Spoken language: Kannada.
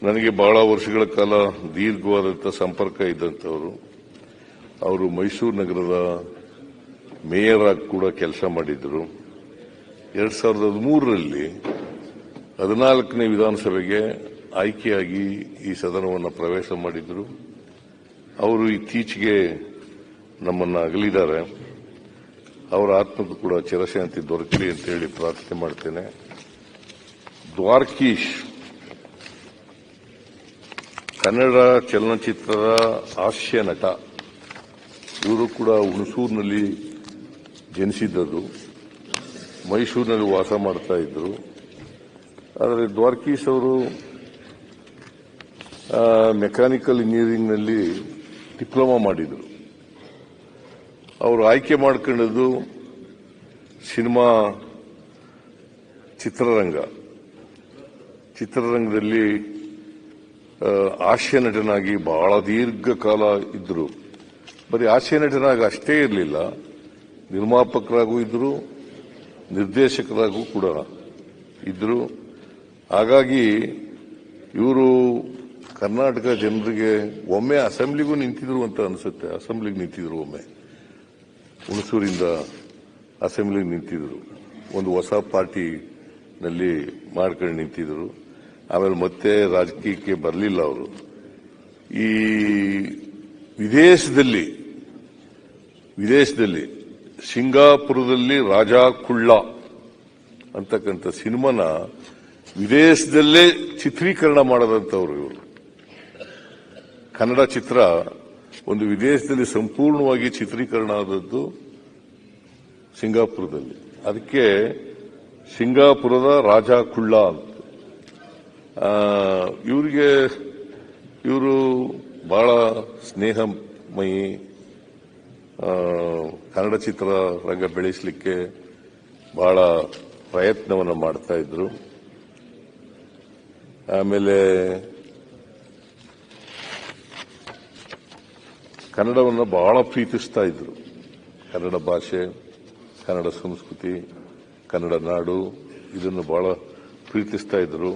ನನಗೆ ಬಹಳ ವರ್ಷಗಳ ಕಾಲ ದೀರ್ಘವಾದಂತಹ ಸಂಪರ್ಕ ಇದ್ದಂಥವರು. ಅವರು ಮೈಸೂರು ನಗರದ ಮೇಯರ್ ಆಗಿ ಕೂಡ ಕೆಲಸ ಮಾಡಿದ್ರು. 2013ರಲ್ಲಿ 14ನೇ ವಿಧಾನಸಭೆಗೆ ಆಯ್ಕೆಯಾಗಿ ಈ ಸದನವನ್ನು ಪ್ರವೇಶ ಮಾಡಿದ್ರು. ಅವರು ಇತ್ತೀಚೆಗೆ ನಮ್ಮನ್ನು ಅಗಲಿದ್ದಾರೆ. ಅವರ ಆತ್ಮಕ್ಕೂ ಕೂಡ ಚಿರಶಾಂತಿ ದೊರಕಲಿ ಅಂತ ಹೇಳಿ ಪ್ರಾರ್ಥನೆ ಮಾಡ್ತೇನೆ. ದ್ವಾರಕೀಶ್ ಕನ್ನಡ ಚಲನಚಿತ್ರದ ಹಾಸ್ಯ ನಟ. ಇವರು ಕೂಡ ಹುಣಸೂರಿನಲ್ಲಿ ಜನಿಸಿದ್ದದು, ಮೈಸೂರಿನಲ್ಲಿ ವಾಸ ಮಾಡ್ತಾ ಇದ್ರು. ಆದರೆ ದ್ವಾರಕೀಶ್ ಅವರು ಮೆಕ್ಯಾನಿಕಲ್ ಇಂಜಿನಿಯರಿಂಗ್ನಲ್ಲಿ ಡಿಪ್ಲೊಮಾ ಮಾಡಿದರು. ಅವರು ಆಯ್ಕೆ ಮಾಡಿಕೊಂಡದ್ದು ಸಿನಿಮಾ ಚಿತ್ರರಂಗದಲ್ಲಿ ಹಾಸ್ಯ ನಟನಾಗಿ ಬಹಳ ದೀರ್ಘಕಾಲ ಇದ್ದರು. ಬರೀ ಹಾಸ್ಯ ನಟನಾಗಿ ಅಷ್ಟೇ ಇರಲಿಲ್ಲ, ನಿರ್ಮಾಪಕರಾಗೂ ಇದ್ದರು, ನಿರ್ದೇಶಕರಾಗೂ ಕೂಡ ಇದ್ದರು. ಹಾಗಾಗಿ ಇವರು ಕರ್ನಾಟಕ ಜನರಿಗೆ ಒಮ್ಮೆ ಅಸೆಂಬ್ಲಿಗೂ ನಿಂತಿದ್ರು ಅಂತ ಅನಿಸುತ್ತೆ. ಅಸೆಂಬ್ಲಿಗೆ ನಿಂತಿದ್ರು, ಒಮ್ಮೆ ಹುಣಸೂರಿಂದ ಅಸೆಂಬ್ಲಿಗೆ ನಿಂತಿದ್ರು. ಒಂದು ಹೊಸ ಪಾರ್ಟಿನಲ್ಲಿ ಮಾಡ್ಕೊಂಡು ನಿಂತಿದ್ರು. ಆಮೇಲೆ ಮತ್ತೆ ರಾಜಕೀಯಕ್ಕೆ ಬರಲಿಲ್ಲ ಅವರು. ಈ ವಿದೇಶದಲ್ಲಿ ಸಿಂಗಾಪುರದಲ್ಲಿ ರಾಜಾ ಕುಳ್ಳ ಅಂತಕ್ಕಂಥ ಸಿನಿಮಾನ ವಿದೇಶದಲ್ಲೇ ಚಿತ್ರೀಕರಣ ಮಾಡದಂತವರು ಇವರು. ಕನ್ನಡ ಚಿತ್ರ ಒಂದು ವಿದೇಶದಲ್ಲಿ ಸಂಪೂರ್ಣವಾಗಿ ಚಿತ್ರೀಕರಣ ಆದದ್ದು ಸಿಂಗಾಪುರದಲ್ಲಿ. ಅದಕ್ಕೆ ಸಿಂಗಾಪುರದ ರಾಜಾ ಕುಳ್ಳ ಅಂತ. ಇವರು ಬಹಳ ಸ್ನೇಹಮಯಿ. ಕನ್ನಡ ಚಿತ್ರರಂಗ ಬೆಳೆಸಲಿಕ್ಕೆ ಬಹಳ ಪ್ರಯತ್ನವನ್ನು ಮಾಡ್ತಾ ಇದ್ರು. ಆಮೇಲೆ ಕನ್ನಡವನ್ನು ಬಹಳ ಪ್ರೀತಿಸ್ತಾ ಇದ್ರು. ಕನ್ನಡ ಭಾಷೆ, ಕನ್ನಡ ಸಂಸ್ಕೃತಿ, ಕನ್ನಡ ನಾಡು, ಇದನ್ನು ಬಹಳ ಪ್ರೀತಿಸ್ತಾ ಇದ್ರು.